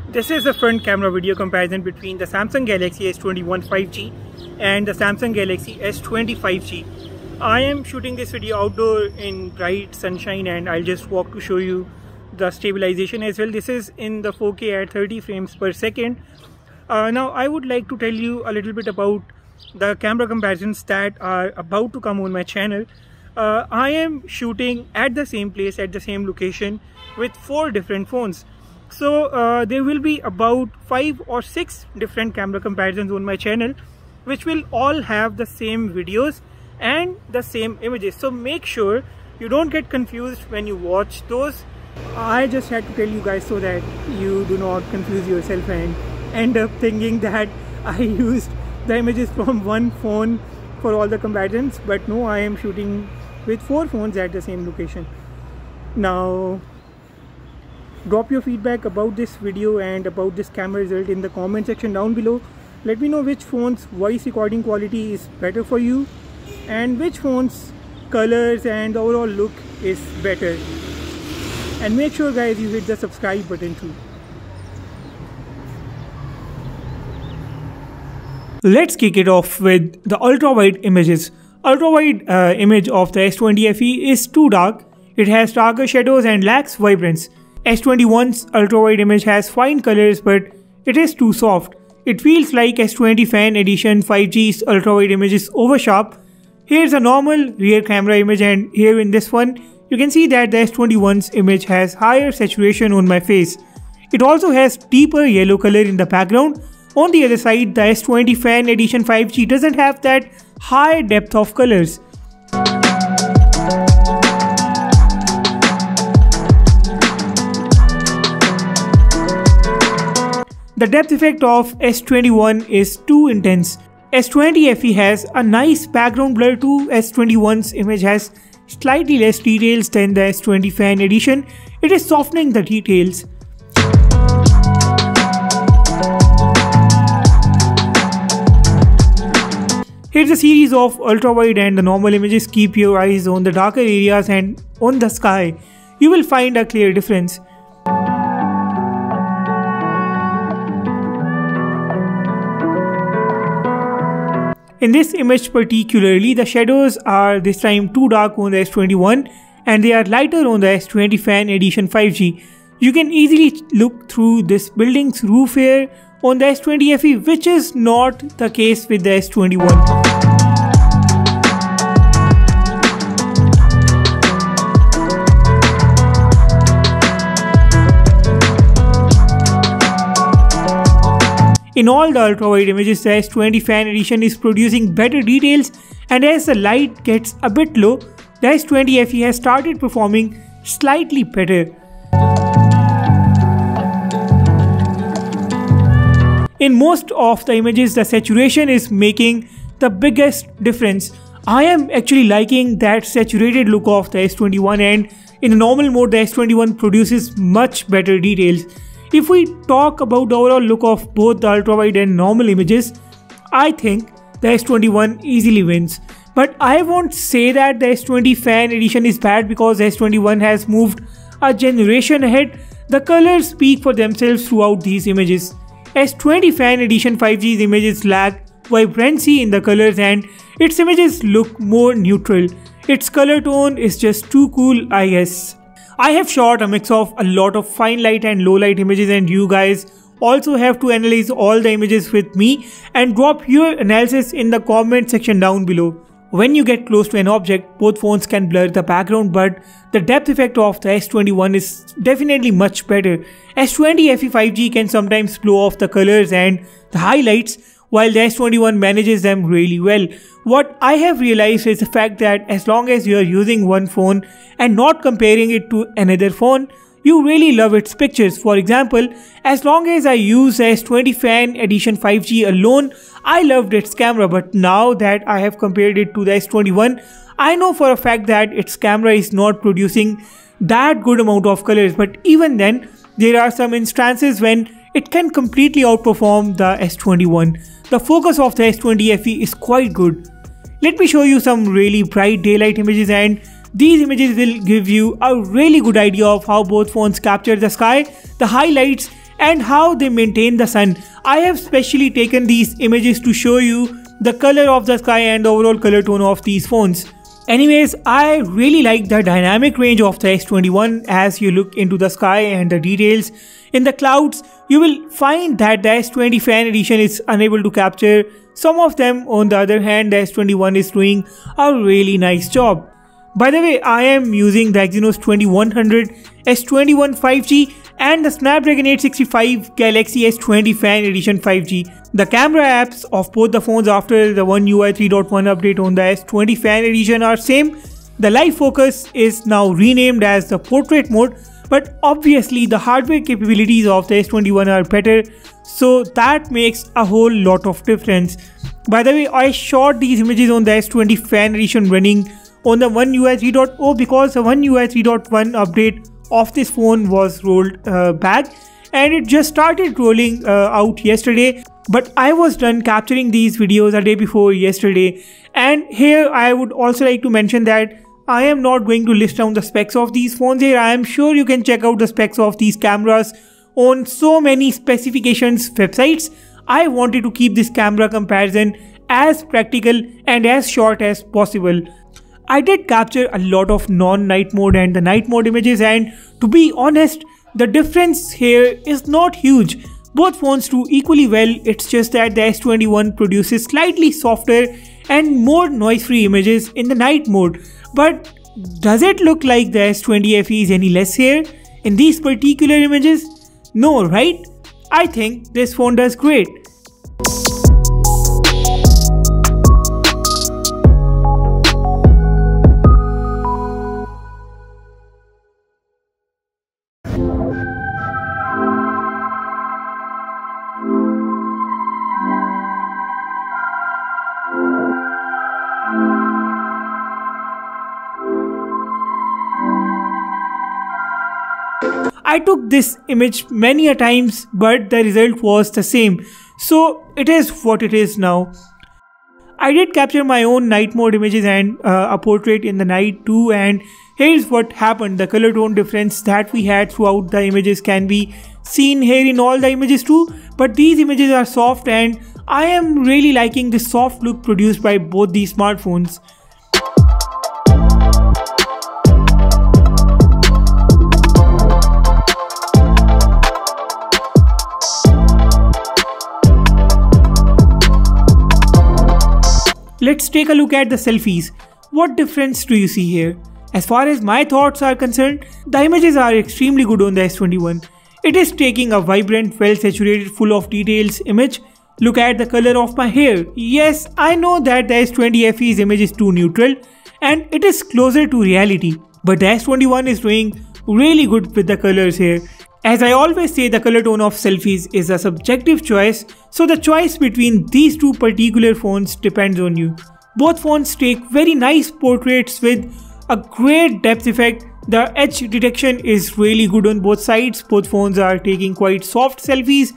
This is a front camera video comparison between the Samsung Galaxy S21 5G and the Samsung Galaxy S20 5G. I am shooting this video outdoor in bright sunshine and I'll just walk to show you the stabilization as well. This is in the 4K at 30 frames per second. Now I would like to tell you a little bit about the camera comparisons that are about to come on my channel. I am shooting at the same place, at the same location with 4 different phones. So there will be about 5 or 6 different camera comparisons on my channel, which will all have the same videos and the same images. So make sure you don't get confused when you watch those. I just had to tell you guys so that you do not confuse yourself and end up thinking that I used the images from one phone for all the comparisons, but no, I am shooting with 4 phones at the same location. Now drop your feedback about this video and about this camera result in the comment section down below. Let me know which phone's voice recording quality is better for you and which phone's colors and overall look is better. And make sure guys you hit the subscribe button too. Let's kick it off with the ultra-wide images. Ultra-wide image of the S20 FE is too dark. It has darker shadows and lacks vibrance. S21's ultra-wide image has fine colors, but it is too soft. It feels like S20 Fan Edition 5G's ultra-wide image is over sharp. Here's a normal rear camera image, and here in this one, you can see that the S21's image has higher saturation on my face. It also has deeper yellow color in the background. On the other side, the S20 Fan Edition 5G doesn't have that high depth of colors. The depth effect of S21 is too intense. S20 FE has a nice background blur too. S21's image has slightly less details than the S20 Fan Edition. It is softening the details. Here's a series of ultra-wide and the normal images. Keep your eyes on the darker areas and on the sky. You will find a clear difference. In this image particularly, the shadows are this time too dark on the S21 and they are lighter on the S20 Fan Edition 5G. You can easily look through this building's roof here on the S20 FE, which is not the case with the S21. In all the ultra-wide images, the S20 Fan Edition is producing better details, and as the light gets a bit low, the S20 FE has started performing slightly better. In most of the images, the saturation is making the biggest difference. I am actually liking that saturated look of the S21, and in the normal mode, the S21 produces much better details. If we talk about the overall look of both the ultra-wide and normal images, I think the S21 easily wins. But I won't say that the S20 Fan Edition is bad because S21 has moved a generation ahead. The colors speak for themselves throughout these images. S20 Fan Edition 5G's images lack vibrancy in the colors and its images look more neutral. Its color tone is just too cool, I guess. I have shot a mix of a lot of fine light and low light images, and you guys also have to analyze all the images with me and drop your analysis in the comment section down below. When you get close to an object, both phones can blur the background, but the depth effect of the S21 is definitely much better. S20 FE 5G can sometimes blow off the colors and the highlights, while the S21 manages them really well. What I have realized is the fact that as long as you are using one phone and not comparing it to another phone, you really love its pictures. For example, as long as I use the S20 Fan Edition 5G alone, I loved its camera, but now that I have compared it to the S21, I know for a fact that its camera is not producing that good amount of colors. But even then, there are some instances when it can completely outperform the S21. The focus of the S20 FE is quite good. Let me show you some really bright daylight images, and these images will give you a really good idea of how both phones capture the sky, the highlights and how they maintain the sun. I have specially taken these images to show you the color of the sky and the overall color tone of these phones. Anyways, I really like the dynamic range of the S21. As you look into the sky and the details in the clouds, you will find that the S20 Fan Edition is unable to capture some of them. On the other hand, the S21 is doing a really nice job. By the way, I am using the Exynos 2100, S21 5G and the Snapdragon 865 Galaxy S20 Fan Edition 5G. The camera apps of both the phones after the One UI 3.1 update on the S20 Fan Edition are same. The live focus is now renamed as the Portrait mode, but obviously the hardware capabilities of the S21 are better, so that makes a whole lot of difference. By the way, I shot these images on the S20 Fan Edition running on the One UI 3.0 because the One UI 3.1 update of this phone was rolled back and it just started rolling out yesterday. But I was done capturing these videos a day before yesterday, and here I would also like to mention that I am not going to list down the specs of these phones here. I am sure you can check out the specs of these cameras on so many specifications websites. I wanted to keep this camera comparison as practical and as short as possible. I did capture a lot of non-night mode and the night mode images, and to be honest, the difference here is not huge. Both phones do equally well, it's just that the S21 produces slightly softer and more noise-free images in the night mode. But does it look like the S20 FE is any less here in these particular images? No, right? I think this phone does great. I took this image many a times, but the result was the same, so it is what it is now. I did capture my own night mode images and a portrait in the night too, and here's what happened. The color tone difference that we had throughout the images can be seen here in all the images too, but these images are soft and I am really liking the soft look produced by both these smartphones. Let's take a look at the selfies. What difference do you see here? As far as my thoughts are concerned, the images are extremely good on the S21. It is taking a vibrant, well saturated, full of details image. Look at the color of my hair. Yes, I know that the S20 FE's image is too neutral and it is closer to reality, but the S21 is doing really good with the colors here. As I always say, the color tone of selfies is a subjective choice, so the choice between these two particular phones depends on you. Both phones take very nice portraits with a great depth effect. The edge detection is really good on both sides. Both phones are taking quite soft selfies.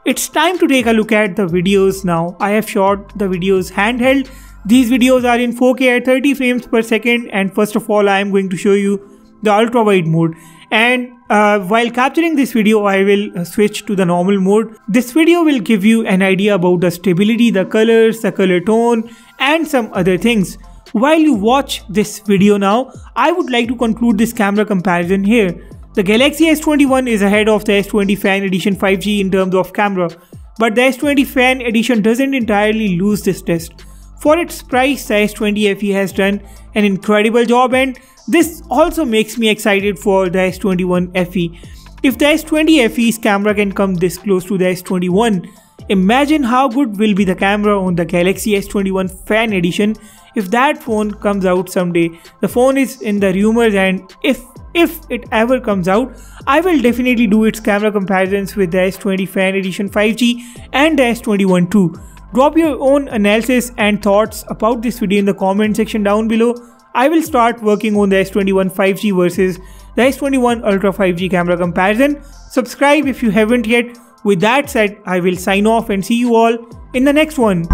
It's time to take a look at the videos now. I have shot the videos handheld. These videos are in 4K at 30 frames per second, and first of all I am going to show you the ultra wide mode. And while capturing this video I will switch to the normal mode. This video will give you an idea about the stability, the colors, the color tone and some other things. While you watch this video now, I would like to conclude this camera comparison here. The Galaxy S21 is ahead of the S20 Fan Edition 5G in terms of camera, but the S20 Fan Edition doesn't entirely lose this test. For its price, the S20 FE has done an incredible job, and this also makes me excited for the S21 FE. If the S20 FE's camera can come this close to the S21, imagine how good will be the camera on the Galaxy S21 Fan Edition if that phone comes out someday. The phone is in the rumors, and if it ever comes out, I will definitely do its camera comparisons with the S20 Fan Edition 5G and the S21 too. Drop your own analysis and thoughts about this video in the comment section down below. I will start working on the S21 5G versus the S21 Ultra 5G camera comparison. Subscribe if you haven't yet With that said, I will sign off and see you all in the next one.